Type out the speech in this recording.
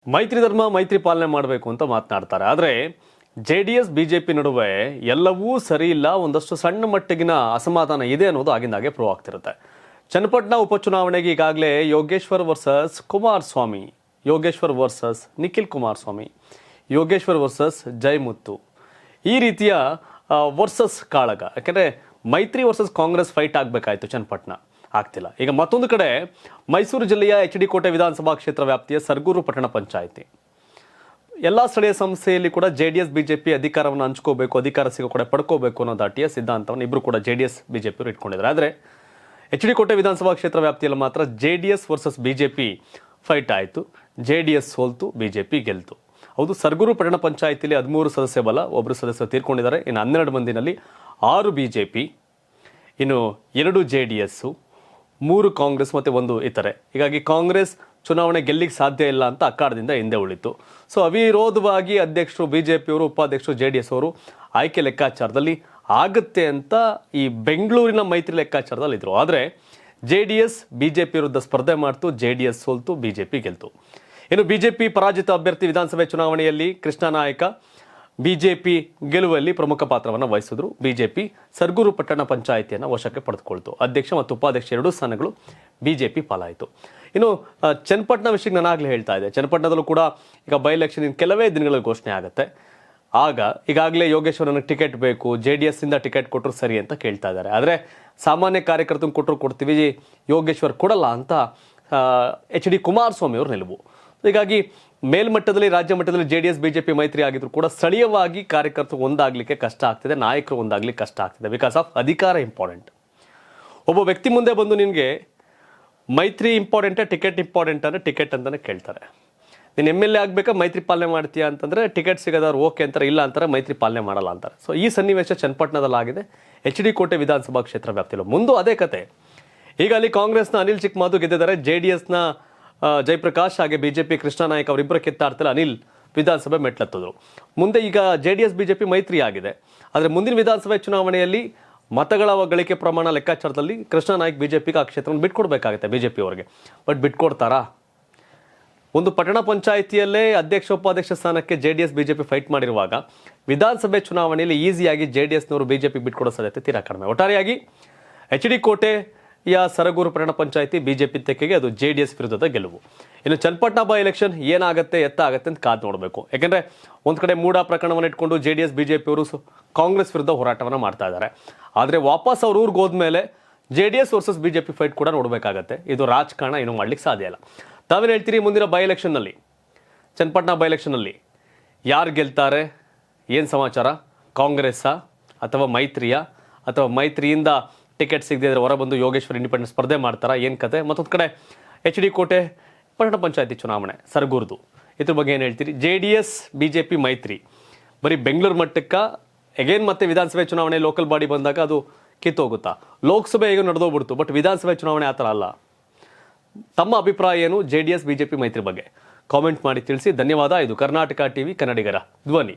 ಮೈತ್ರಿ ಧರ್ಮ ಮೈತ್ರಿ ಪಾಲನೆ ಮಾಡಬೇಕು ಅಂತ ಮಾತನಾಡ್ತಾರೆ. ಆದರೆ ಜೆಡಿಎಸ್ ಬಿಜೆಪಿ ನಡುವೆ ಎಲ್ಲವೂ ಸರಿ ಇಲ್ಲ, ಒಂದಷ್ಟು ಸಣ್ಣ ಮಟ್ಟಿಗಿನ ಅಸಮಾಧಾನ ಇದೆ ಅನ್ನೋದು ಆಗಿಂದಾಗೆ ಪ್ರೂವ್ ಆಗ್ತಿರುತ್ತೆ. ಚನ್ನಪಟ್ಟಣ ಉಪಚುನಾವಣೆಗೆ ಈಗಾಗಲೇ Yogeshwar versus Kumaraswamy, Yogeshwar versus Nikhil Kumaraswamy, Yogeshwar versus Jayamuttu, ಈ ರೀತಿಯ ವರ್ಸಸ್ ಕಾಳಗ. ಯಾಕೆಂದರೆ ಮೈತ್ರಿ ವರ್ಸಸ್ ಕಾಂಗ್ರೆಸ್ ಫೈಟ್ ಆಗಬೇಕಾಯಿತು, ಚನ್ನಪಟ್ಟಣ ಆಗ್ತಿಲ್ಲ. ಈಗ ಮತ್ತೊಂದು ಕಡೆ ಮೈಸೂರು ಜಿಲ್ಲೆಯ HD ಕೋಟೆ ವಿಧಾನಸಭಾ ಕ್ಷೇತ್ರ ವ್ಯಾಪ್ತಿಯ ಸರ್ಗೂರು ಪಟ್ಟಣ ಪಂಚಾಯಿತಿ ಎಲ್ಲ ಸ್ಥಳೀಯ ಸಂಸ್ಥೆಯಲ್ಲಿ ಕೂಡ JDS ಬಿಜೆಪಿ ಅಧಿಕಾರವನ್ನು ಹಂಚ್ಕೋಬೇಕು, ಅಧಿಕಾರ ಸಿಗೋ ಕಡೆ ಪಡ್ಕೋಬೇಕು ಅನ್ನೋ ದಾಟಿಯ ಸಿದ್ಧಾಂತವನ್ನು ಇಬ್ಬರು ಕೂಡ JDS ಬಿಜೆಪಿಯವರು ಇಟ್ಕೊಂಡಿದ್ದಾರೆ. ಆದರೆ HD ಕೋಟೆ ವಿಧಾನಸಭಾ ಕ್ಷೇತ್ರ ವ್ಯಾಪ್ತಿಯಲ್ಲಿ ಮಾತ್ರ JDS ವರ್ಸಸ್ ಬಿಜೆಪಿ ಫೈಟ್ ಆಯಿತು. JDS ಸೋಲ್ತು, ಬಿಜೆಪಿ ಗೆಲ್ತು. ಹೌದು, ಸರ್ಗೂರು ಪಟ್ಟಣ ಪಂಚಾಯಿತಿಯಲ್ಲಿ 13 ಸದಸ್ಯ ಬಲ, ಒಬ್ಬರು ಸದಸ್ಯರು ತೀರ್ಕೊಂಡಿದ್ದಾರೆ. ಇನ್ನು 12 ಮಂದಿನಲ್ಲಿ 6 ಬಿಜೆಪಿ, ಇನ್ನು 2 JDS, 3 ಕಾಂಗ್ರೆಸ್ ಮತ್ತು 1 ಇತರೆ. ಹೀಗಾಗಿ ಕಾಂಗ್ರೆಸ್ ಚುನಾವಣೆ ಗೆಲ್ಲಿಗೆ ಸಾಧ್ಯ ಇಲ್ಲ ಅಂತ ಅಖಾಡದಿಂದ ಹಿಂದೆ ಉಳಿತು. ಸೊ ಅವಿರೋಧವಾಗಿ ಅಧ್ಯಕ್ಷರು ಬಿಜೆಪಿಯವರು, ಉಪಾಧ್ಯಕ್ಷರು JDS ಅವರು ಆಯ್ಕೆ ಲೆಕ್ಕಾಚಾರದಲ್ಲಿ ಆಗುತ್ತೆ ಅಂತ ಈ ಬೆಂಗಳೂರಿನ ಮೈತ್ರಿ ಲೆಕ್ಕಾಚಾರದಲ್ಲಿ ಇದ್ರು. ಆದರೆ JDS ಬಿಜೆಪಿ ವಿರುದ್ಧ ಸ್ಪರ್ಧೆ ಮಾಡ್ತು, JDS ಸೋಲ್ತು, ಬಿಜೆಪಿ ಗೆಲ್ತು. ಇನ್ನು ಬಿಜೆಪಿ ಪರಾಜಿತ ಅಭ್ಯರ್ಥಿ ವಿಧಾನಸಭೆ ಚುನಾವಣೆಯಲ್ಲಿ ಕೃಷ್ಣ ನಾಯಕ ಬಿಜೆಪಿ ಗೆಲುವಲ್ಲಿ ಪ್ರಮುಖ ಪಾತ್ರವನ್ನು ವಹಿಸಿದ್ರು. ಬಿಜೆಪಿ ಸರ್ಗೂರು ಪಟ್ಟಣ ಪಂಚಾಯಿತಿಯನ್ನು ವಶಕ್ಕೆ ಪಡೆದುಕೊಳ್ತು. ಅಧ್ಯಕ್ಷ ಮತ್ತು ಉಪಾಧ್ಯಕ್ಷ 2 ಸ್ಥಾನಗಳು ಬಿಜೆಪಿ ಪಾಲಾಯಿತು. ಇನ್ನು ಚನ್ನಪಟ್ಟಣ ವಿಷಯಕ್ಕೆ ನಾನು ಆಗಲೇ ಹೇಳ್ತಾ ಇದ್ದೆ, ಚನ್ನಪಟ್ಟಣದಲ್ಲೂ ಕೂಡ ಈಗ ಬೈ ಎಲೆಕ್ಷನ್ ಕೆಲವೇ ದಿನಗಳಲ್ಲಿ ಘೋಷಣೆ ಆಗುತ್ತೆ. ಆಗ ಈಗಾಗಲೇ ಯೋಗೇಶ್ವರನಿಗೆ ಟಿಕೆಟ್ ಬೇಕು, JDS ಇಂದ ಟಿಕೆಟ್ ಕೊಟ್ಟರು ಸರಿ ಅಂತ ಕೇಳ್ತಾ ಇದ್ದಾರೆ. ಆದರೆ ಸಾಮಾನ್ಯ ಕಾರ್ಯಕರ್ತನ ಕೊಟ್ಟರು ಕೊಡ್ತೀವಿ, ಯೋಗೇಶ್ವರ್ ಕೊಡಲ್ಲ ಅಂತ HD ಕುಮಾರಸ್ವಾಮಿ ಅವರು ನಿಲುವು. ಹೀಗಾಗಿ ಮೇಲ್ಮಟ್ಟದಲ್ಲಿ, ರಾಜ್ಯ ಮಟ್ಟದಲ್ಲಿ JDS ಬಿಜೆಪಿ ಮೈತ್ರಿ ಆಗಿದ್ರು ಕೂಡ ಸ್ಥಳೀಯವಾಗಿ ಕಾರ್ಯಕರ್ತರು ಒಂದಾಗಲಿಕ್ಕೆ ಕಷ್ಟ ಆಗ್ತಿದೆ, ನಾಯಕರು ಒಂದಾಗಲಿಕ್ಕೆ ಕಷ್ಟ ಆಗ್ತಿದೆ. ಬಿಕಾಸ್ ಆಫ್ ಅಧಿಕಾರ ಇಂಪಾರ್ಟೆಂಟ್. ಒಬ್ಬ ವ್ಯಕ್ತಿ ಮುಂದೆ ಬಂದು ನಿನಗೆ ಮೈತ್ರಿ ಇಂಪಾರ್ಟೆಂಟೇ, ಟಿಕೆಟ್ ಇಂಪಾರ್ಟೆಂಟ್ ಅಂದರೆ ಟಿಕೆಟ್ ಅಂತಲೇ ಕೇಳ್ತಾರೆ. ನೀನು MLA ಆಗಬೇಕಾ, ಮೈತ್ರಿ ಪಾಲನೆ ಮಾಡ್ತೀಯಾ ಅಂತಂದರೆ ಟಿಕೆಟ್ ಸಿಗೋದವ್ರು ಓಕೆ ಅಂತಾರೆ, ಇಲ್ಲ ಅಂತಾರೆ ಮೈತ್ರಿ ಪಾಲನೆ ಮಾಡಲ್ಲ ಅಂತಾರೆ. ಸೊ ಈ ಸನ್ನಿವೇಶ ಚನ್ನಪಟ್ಟಣದಲ್ಲಾಗಿದೆ, HD ಕೋಟೆ ವಿಧಾನಸಭಾ ಕ್ಷೇತ್ರ ವ್ಯಾಪ್ತಿಯಲ್ಲಿ. ಮುಂದೆ ಅದೇ ಕತೆ. ಈಗ ಅಲ್ಲಿ ಕಾಂಗ್ರೆಸ್ನ ಅನಿಲ್ ಚಿಕ್ಕಮಾದು ಗೆದ್ದಿದ್ದಾರೆ, JDSನ ಜಯಪ್ರಕಾಶ್ ಹಾಗೆ ಬಿಜೆಪಿ ಕೃಷ್ಣ ನಾಯಕ್ ಅವರಿಬ್ಬರ ಕಿತ್ತಾಡ್ತಲ್ಲ ಅನಿಲ್ ವಿಧಾನಸಭೆ ಮೆಟ್ಲತ್ತಿದ್ರು. ಮುಂದೆ ಈಗ JDS ಬಿಜೆಪಿ ಮೈತ್ರಿ ಆಗಿದೆ. ಆದರೆ ಮುಂದಿನ ವಿಧಾನಸಭೆ ಚುನಾವಣೆಯಲ್ಲಿ ಮತಗಳ ಗಳಿಕೆ ಪ್ರಮಾಣ ಲೆಕ್ಕಾಚಾರದಲ್ಲಿ ಕೃಷ್ಣ ನಾಯಕ್ ಬಿಜೆಪಿಗೆ ಆ ಕ್ಷೇತ್ರವನ್ನು ಬಿಟ್ಕೊಡ್ಬೇಕಾಗುತ್ತೆ ಬಿಜೆಪಿ ಅವರಿಗೆ. ಬಟ್ ಬಿಟ್ಕೊಡ್ತಾರಾ? ಒಂದು ಪಟ್ಟಣ ಪಂಚಾಯಿತಿಯಲ್ಲೇ ಅಧ್ಯಕ್ಷ ಉಪಾಧ್ಯಕ್ಷ ಸ್ಥಾನಕ್ಕೆ JDS ಬಿಜೆಪಿ ಫೈಟ್ ಮಾಡಿರುವಾಗ ವಿಧಾನಸಭೆ ಚುನಾವಣೆಯಲ್ಲಿ ಈಸಿಯಾಗಿ JDSನವರು ಬಿಜೆಪಿ ಬಿಟ್ಕೊಡೋ ಸಾಧ್ಯತೆ ತೀರಾ ಕಡಿಮೆ. ಒಟ್ಟಾರೆಯಾಗಿ HD ಕೋಟೆ ಸರಗೂರು ಪಟ್ಟಣ ಪಂಚಾಯಿತಿ ಬಿಜೆಪಿ ತೆಕ್ಕೆಗೆ ಅದು JDS ವಿರುದ್ಧದ ಗೆಲುವು. ಇನ್ನು ಚನ್ನಪಟ್ಟಣ ಬೈ ಎಲೆಕ್ಷನ್ ಏನಾಗುತ್ತೆ, ಎತ್ತಾಗುತ್ತೆ ಅಂತ ಕಾದು ನೋಡಬೇಕು. ಯಾಕೆಂದರೆ ಒಂದು ಕಡೆ ಮೂಡ ಪ್ರಕರಣವನ್ನು ಇಟ್ಕೊಂಡು JDS ಬಿಜೆಪಿಯವರು ಕಾಂಗ್ರೆಸ್ ವಿರುದ್ಧ ಹೋರಾಟವನ್ನು ಮಾಡ್ತಾ ಇದ್ದಾರೆ. ಆದರೆ ವಾಪಸ್ ಅವ್ರ ಊರಿಗೆ ಹೋದ್ಮೇಲೆ JDS ವರ್ಸಸ್ ಬಿಜೆಪಿ ಫೈಟ್ ಕೂಡ ನೋಡಬೇಕಾಗತ್ತೆ. ಇದು ರಾಜಕಾರಣ, ಏನು ಮಾಡ್ಲಿಕ್ಕೆ ಸಾಧ್ಯ ಇಲ್ಲ. ತಾವೇನು ಹೇಳ್ತೀರಿ? ಮುಂದಿನ ಬೈ ಎಲೆಕ್ಷನ್ನಲ್ಲಿ, ಚನ್ನಪಟ್ಟಣ ಬೈ ಎಲೆಕ್ಷನ್ನಲ್ಲಿ ಯಾರು ಗೆಲ್ತಾರೆ? ಏನು ಸಮಾಚಾರ? ಕಾಂಗ್ರೆಸ್ಸಾ ಅಥವಾ ಮೈತ್ರಿಯಾ? ಅಥವಾ ಮೈತ್ರಿಯಿಂದ ಟಿಕೆಟ್ ಸಿಗದಿದ್ರೆ ಹೊರಬಂದು ಯೋಗೇಶ್ವರ್ ಇಂಡಿಪೆಂಡೆಂಟ್ ಸ್ಪರ್ಧೆ ಮಾಡ್ತಾರಾ? ಏನು ಕತೆ? ಮತ್ತೊಂದು ಕಡೆ HD ಕೋಟೆ ಪಟ್ಟಣ ಪಂಚಾಯತಿ ಚುನಾವಣೆ ಸರ್ಗೂರ್ದು, ಇದ್ರ ಬಗ್ಗೆ ಏನು ಹೇಳ್ತೀರಿ? JDS ಬಿಜೆಪಿ ಮೈತ್ರಿ ಬರೀ ಬೆಂಗಳೂರು ಮಟ್ಟಕ್ಕ ಎಗೇನ್ ಮತ್ತೆ ವಿಧಾನಸಭೆ ಚುನಾವಣೆ ಲೋಕಲ್ ಬಾಡಿ ಬಂದಾಗ ಅದು ಕಿತ್ತೋಗುತ್ತಾ? ಲೋಕಸಭೆ ಹೇಗೂ ನಡೆದೋಗ್ಬಿಡ್ತು, ಬಟ್ ವಿಧಾನಸಭೆ ಚುನಾವಣೆ ಆ ಥರ ಅಲ್ಲ. ತಮ್ಮ ಅಭಿಪ್ರಾಯ ಏನು JDS ಬಿಜೆಪಿ ಮೈತ್ರಿ ಬಗ್ಗೆ? ಕಾಮೆಂಟ್ ಮಾಡಿ ತಿಳಿಸಿ. ಧನ್ಯವಾದ. ಇದು ಕರ್ನಾಟಕ TV ಕನ್ನಡಿಗರ ಧ್ವನಿ.